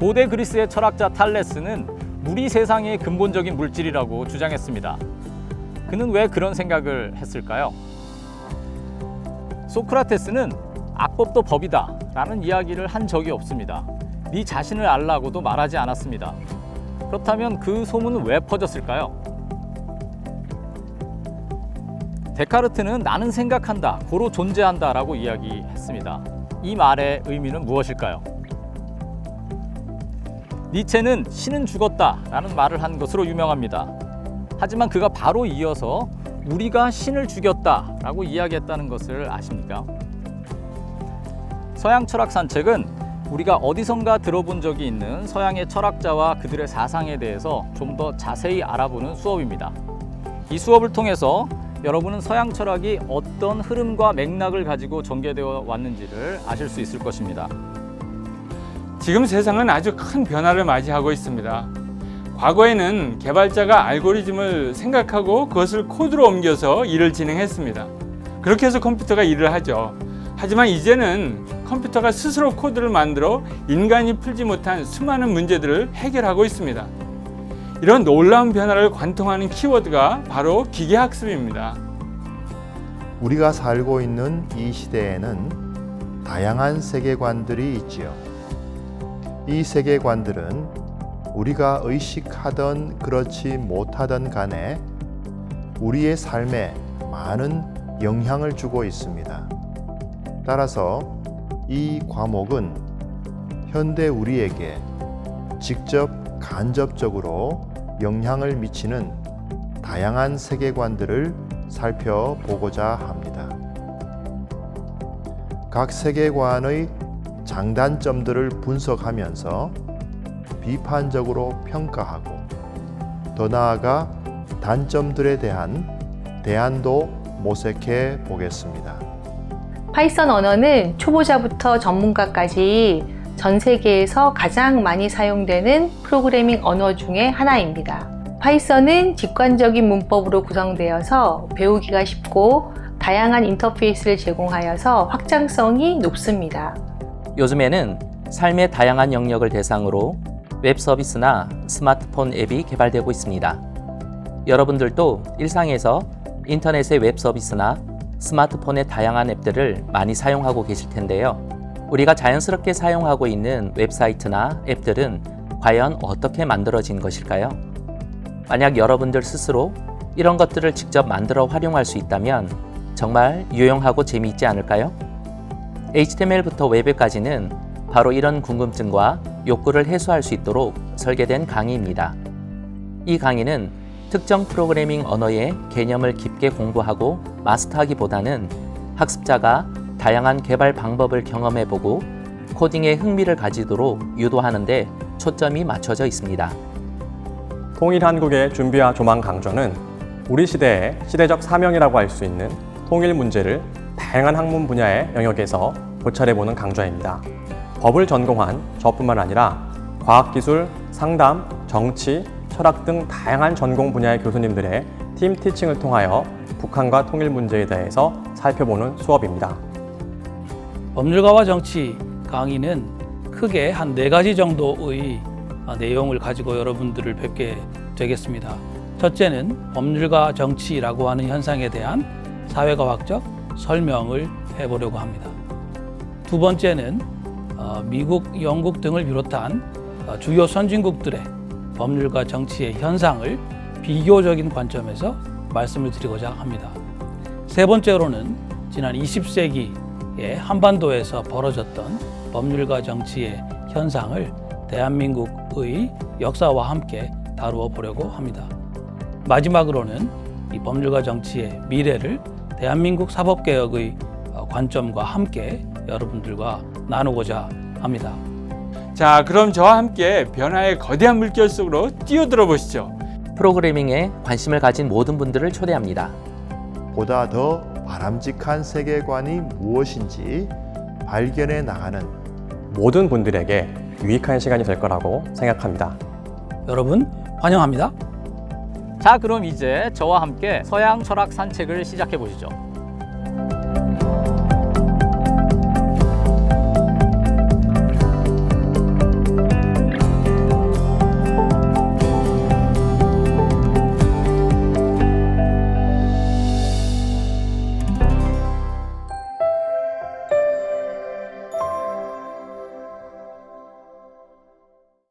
고대 그리스의 철학자 탈레스는 물이 세상의 근본적인 물질이라고 주장했습니다. 그는 왜 그런 생각을 했을까요? 소크라테스는 악법도 법이다 라는 이야기를 한 적이 없습니다. 네 자신을 알라고도 말하지 않았습니다. 그렇다면 그 소문은 왜 퍼졌을까요? 데카르트는 나는 생각한다, 고로 존재한다 라고 이야기했습니다. 이 말의 의미는 무엇일까요? 니체는 신은 죽었다 라는 말을 한 것으로 유명합니다. 하지만 그가 바로 이어서 우리가 신을 죽였다 라고 이야기했다는 것을 아십니까? 서양 철학 산책은 우리가 어디선가 들어본 적이 있는 서양의 철학자와 그들의 사상에 대해서 좀 더 자세히 알아보는 수업입니다. 이 수업을 통해서 여러분은 서양 철학이 어떤 흐름과 맥락을 가지고 전개되어 왔는지를 아실 수 있을 것입니다. 지금 세상은 아주 큰 변화를 맞이하고 있습니다. 과거에는 개발자가 알고리즘을 생각하고 그것을 코드로 옮겨서 일을 진행했습니다. 그렇게 해서 컴퓨터가 일을 하죠. 하지만 이제는 컴퓨터가 스스로 코드를 만들어 인간이 풀지 못한 수많은 문제들을 해결하고 있습니다. 이런 놀라운 변화를 관통하는 키워드가 바로 기계학습입니다. 우리가 살고 있는 이 시대에는 다양한 세계관들이 있지요. 이 세계관들은 우리가 의식하던 그렇지 못하던 간에 우리의 삶에 많은 영향을 주고 있습니다. 따라서 이 과목은 현대 우리에게 직접 간접적으로 영향을 미치는 다양한 세계관들을 살펴보고자 합니다. 각 세계관의 장단점들을 분석하면서 비판적으로 평가하고 더 나아가 단점들에 대한 대안도 모색해 보겠습니다. 파이썬 언어는 초보자부터 전문가까지 전 세계에서 가장 많이 사용되는 프로그래밍 언어 중에 하나입니다. 파이썬은 직관적인 문법으로 구성되어서 배우기가 쉽고 다양한 인터페이스를 제공하여서 확장성이 높습니다. 요즘에는 삶의 다양한 영역을 대상으로 웹 서비스나 스마트폰 앱이 개발되고 있습니다. 여러분들도 일상에서 인터넷의 웹 서비스나 스마트폰의 다양한 앱들을 많이 사용하고 계실 텐데요. 우리가 자연스럽게 사용하고 있는 웹사이트나 앱들은 과연 어떻게 만들어진 것일까요? 만약 여러분들 스스로 이런 것들을 직접 만들어 활용할 수 있다면 정말 유용하고 재미있지 않을까요? HTML부터 웹까지는 바로 이런 궁금증과 욕구를 해소할 수 있도록 설계된 강의입니다. 이 강의는 특정 프로그래밍 언어의 개념을 깊게 공부하고 마스터하기보다는 학습자가 다양한 개발 방법을 경험해보고 코딩에 흥미를 가지도록 유도하는 데 초점이 맞춰져 있습니다. 통일한국의 준비와 조망 강좌는 우리 시대의 시대적 사명이라고 할 수 있는 통일 문제를 다양한 학문 분야의 영역에서 고찰해보는 강좌입니다. 법을 전공한 저뿐만 아니라 과학기술, 상담, 정치, 철학 등 다양한 전공 분야의 교수님들의 팀 티칭을 통하여 북한과 통일 문제에 대해서 살펴보는 수업입니다. 법률가와 정치 강의는 크게 한 4가지 정도의 내용을 가지고 여러분들을 뵙게 되겠습니다. 첫째는 법률가 정치라고 하는 현상에 대한 사회과학적 설명을 해보려고 합니다. 두 번째는 미국, 영국 등을 비롯한 주요 선진국들의 법률가 정치의 현상을 비교적인 관점에서 말씀을 드리고자 합니다. 세 번째로는 지난 20세기에 한반도에서 벌어졌던 법률가 정치의 현상을 대한민국의 역사와 함께 다루어 보려고 합니다. 마지막으로는 이 법률가 정치의 미래를 대한민국 사법개혁의 관점과 함께 여러분들과 나누고자 합니다. 자, 그럼 저와 함께 변화의 거대한 물결 속으로 뛰어들어 보시죠. 프로그래밍에 관심을 가진 모든 분들을 초대합니다. 보다 더 바람직한 세계관이 무엇인지 발견해 나가는 모든 분들에게 유익한 시간이 될 거라고 생각합니다. 여러분 환영합니다. 자, 그럼 이제 저와 함께 서양 철학 산책을 시작해 보시죠.